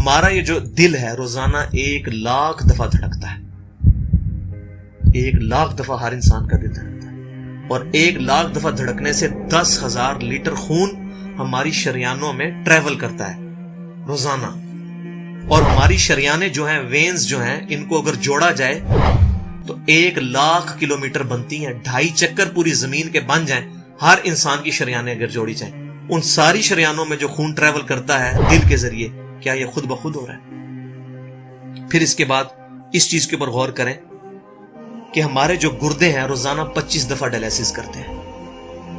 ہمارا یہ جو دل ہے روزانہ 1,00,000 دفعہ دھڑکتا ہے. 1,00,000 دفعہ ہر انسان کا دل دھڑکتا ہے, اور 1,00,000 دفعہ دھڑکنے سے 10,000 لیٹر خون ہماری شریانوں میں ٹریول کرتا ہے روزانہ. اور ہماری شریانیں جو ہیں, وینز جو ہیں, ان کو اگر جوڑا جائے تو 1,00,000 کلومیٹر بنتی ہیں. 2.5 چکر پوری زمین کے بن جائیں ہر انسان کی شریانیں اگر جوڑی جائیں. ان ساری شریانوں میں جو خون ٹریول کرتا ہے دل کے ذریعے, کیا یہ خود بخود ہو رہا ہے؟ پھر اس کے بعد اس چیز کے اوپر غور کریں کہ ہمارے جو گردے ہیں روزانہ 25 دفعہ ڈائلیسس کرتے ہیں.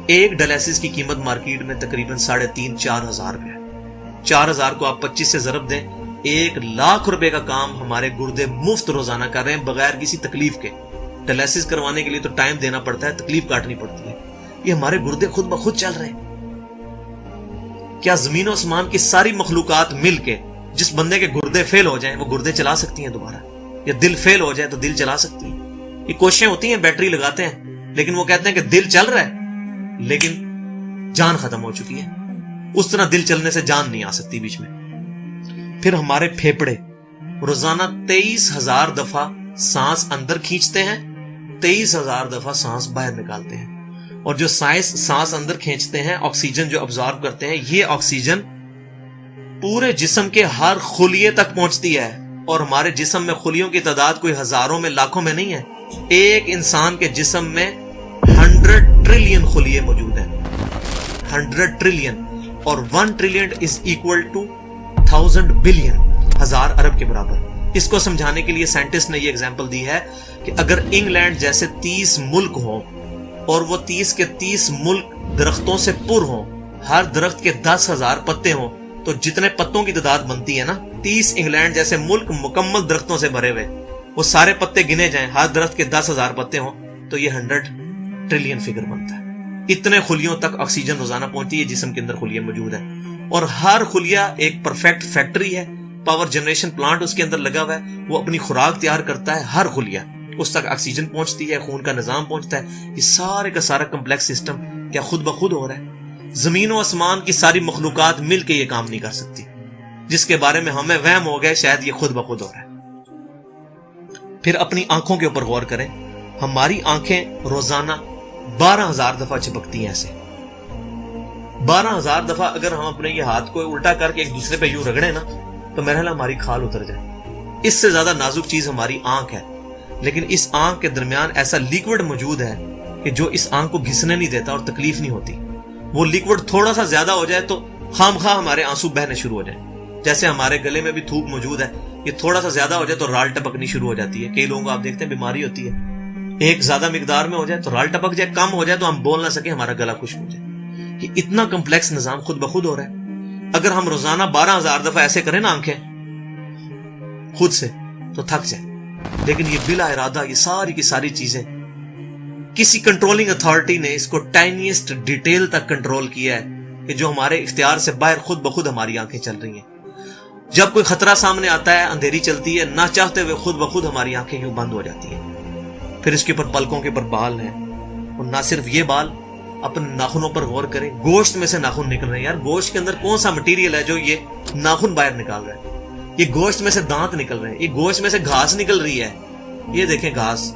ایک ڈائلیسس کی قیمت مارکیٹ میں تقریباً 3,500-4,000 روپے ہے. 4,000 کو آپ 25 سے ضرب دیں, 1,00,000 روپے کا کام ہمارے گردے مفت روزانہ کر رہے ہیں بغیر کسی تکلیف کے. ڈائلیسس کروانے کے لیے تو ٹائم دینا پڑتا ہے, تکلیف کاٹنی پڑتی ہے. یہ ہمارے گردے خود بخود چل رہے ہیں. کیا زمین و آسمان کی ساری مخلوقات مل کے جس بندے کے گردے فیل ہو جائیں وہ گردے چلا سکتی ہیں دوبارہ؟ یا دل فیل ہو جائے تو دل چلا سکتی ہیں؟ یہ کوششیں ہوتی ہیں, بیٹری لگاتے ہیں, لیکن وہ کہتے ہیں کہ دل چل رہا ہے لیکن جان ختم ہو چکی ہے. اس طرح دل چلنے سے جان نہیں آ سکتی بیچ میں. پھر ہمارے پھیپڑے روزانہ 23,000 دفعہ سانس اندر کھینچتے ہیں, 23,000 دفعہ سانس باہر نکالتے ہیں. اور جو سانس اندر کھینچتے ہیں, آکسیجن جو ابزارو کرتے ہیں, یہ آکسیجن پورے جسم کے ہر خلیے تک پہنچتی ہے. اور ہمارے جسم میں خلیوں کی تعداد کوئی ہزاروں میں لاکھوں میں نہیں ہے. ایک انسان کے جسم میں 100 ٹریلین خلیے موجود ہیں. 100 ٹریلین, اور 1 trillion is equal to 1000 billion, 1000 ارب کے برابر. اس کو سمجھانے کے لیے سائنٹسٹ نے یہ ایگزامپل دی ہے کہ اگر انگلینڈ جیسے 30 ملک ہوں اور وہ 30 کے 30 ملک درختوں سے پر ہوں, ہر درخت کے 10,000 پتے ہوں, تو جتنے پتوں کی تعداد بنتی ہے نا, 30 انگلینڈ جیسے ملک مکمل درختوں سے بھرے ہوئے, وہ سارے پتے گنے جائیں, ہر درخت کے 10,000 پتے ہوں, تو یہ 100 ٹریلین فگر بنتا ہے. اتنے خلیوں تک آکسیجن روزانہ پہنچتی ہے, جسم کے اندر خلیے موجود ہیں. اور ہر خلیہ ایک پرفیکٹ فیکٹری ہے, پاور جنریشن پلانٹ اس کے اندر لگا ہوا ہے, وہ اپنی خوراک تیار کرتا ہے. ہر خلیہ اس تک آکسیجن پہنچتی ہے, خون کا نظام پہنچتا ہے. یہ سارے کا سارا کمپلیکس سسٹم کیا خود بخود ہو رہا ہے؟ زمین و آسمان کی ساری مخلوقات مل کے یہ کام نہیں کر سکتی, جس کے بارے میں ہمیں وہم ہو گئے شاید یہ خود بخود ہو رہا ہے. پھر اپنی آنکھوں کے اوپر غور کریں. ہماری آنکھیں روزانہ 12,000 دفعہ چپکتی ہیں. ایسے 12,000 دفعہ اگر ہم اپنے یہ ہاتھ کو الٹا کر کے ایک دوسرے پہ یوں رگڑیں نا, تو میرا خیال ہماری کھال اتر جائے. اس سے زیادہ نازک چیز ہماری آنکھ ہے, لیکن اس آنکھ کے درمیان ایسا لیکوڈ موجود ہے کہ جو اس آنکھ کو گھسنے نہیں دیتا اور تکلیف نہیں ہوتی. وہ لیکوڈ تھوڑا سا زیادہ ہو جائے تو خام خواہ ہمارے آنسو بہنے شروع ہو جائیں. جیسے ہمارے گلے میں بھی تھوک موجود ہے, یہ تھوڑا سا زیادہ ہو جائے تو رال ٹپکنی شروع ہو جاتی ہے. کئی لوگوں کو آپ دیکھتے ہیں بیماری ہوتی ہے, ایک زیادہ مقدار میں ہو جائے تو رال ٹپک جائے, کم ہو جائے تو ہم بول نہ سکیں, ہمارا گلا خشک ہو جائے. یہ اتنا کمپلیکس نظام خود بخود ہو رہا ہے. اگر ہم روزانہ 12,000 دفعہ ایسے کریں نا آنکھیں خود سے, تو تھک جائے. لیکن یہ بلا ارادہ یہ ساری کی ساری چیزیں کسی کنٹرولنگ اتھارٹی نے اس کو ٹائنیسٹ ڈیٹیل تک کنٹرول کیا ہے کہ جو ہمارے اختیار سے باہر خود بخود ہماری آنکھیں چل رہی ہیں. جب کوئی خطرہ سامنے آتا ہے, اندھیری چلتی ہے, نہ چاہتے ہوئے خود بخود ہماری آنکھیں یوں بند ہو جاتی ہیں. پھر اس کے اوپر پلکوں کے اوپر بال ہیں, اور نہ صرف یہ بال, اپنے ناخنوں پر غور کریں. گوشت میں سے ناخن نکل رہے ہیں. یار گوشت کے اندر کون سا مٹیریل ہے جو یہ ناخن باہر نکال رہا ہے؟ یہ گوشت میں سے دانت نکل رہے ہیں, یہ گوشت میں سے گھاس نکل رہی ہے. یہ دیکھیں گھاس,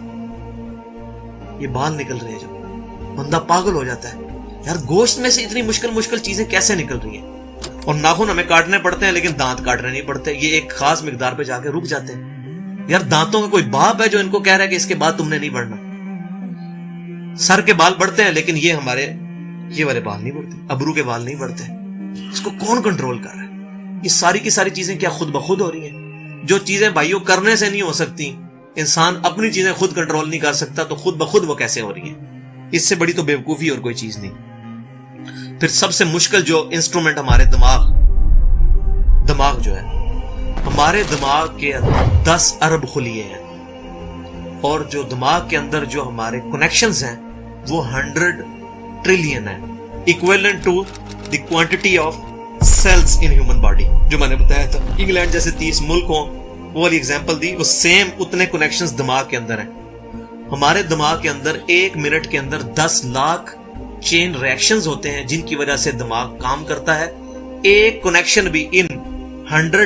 یہ بال نکل رہے ہیں. جو بندہ پاگل ہو جاتا ہے, یار گوشت میں سے اتنی مشکل چیزیں کیسے نکل رہی ہیں؟ اور ناخن ہمیں کاٹنے پڑتے ہیں لیکن دانت کاٹنے نہیں پڑتے. یہ ایک خاص مقدار پہ جا کے رک جاتے ہیں. یار دانتوں کا کوئی باپ ہے جو ان کو کہہ رہا ہے کہ اس کے بعد تم نے نہیں بڑھنا؟ سر کے بال بڑھتے ہیں لیکن یہ ہمارے یہ والے بال نہیں بڑھتے, ابرو کے بال نہیں بڑھتے. اس کو کون کنٹرول کر رہا ہے؟ یہ ساری کی ساری چیزیں کیا خود بخود ہو رہی ہیں؟ جو چیزیں بھائیوں کرنے سے نہیں ہو سکتی, انسان اپنی چیزیں خود کنٹرول نہیں کر سکتا, تو خود بخود وہ کیسے ہو رہی ہیں؟ اس سے بڑی تو بیوقوفی اور کوئی چیز نہیں. پھر سب سے مشکل جو انسٹرومنٹ ہمارے دماغ جو ہے, ہمارے دماغ کے اندر 10 ارب خلیے ہیں, اور جو دماغ کے اندر جو ہمارے کنیکشنز ہیں وہ 100 ٹریلین ہیں, equivalent to the quantity of cells in human body. جو میں نے بتایا تھا انگلینڈ جیسے 30 ملک ہوں, وہ والی ایگزامپل دی, وہ سیم اتنے کنیکشنز دماغ کے اندر ہیں. ہمارے دماغ کے اندر 1 منٹ کے اندر 10 لاکھ چین ریاکشنز ہوتے ہیں جن کی وجہ سے دماغ کام کرتا ہے. ایک کنیکشن بھی ان 100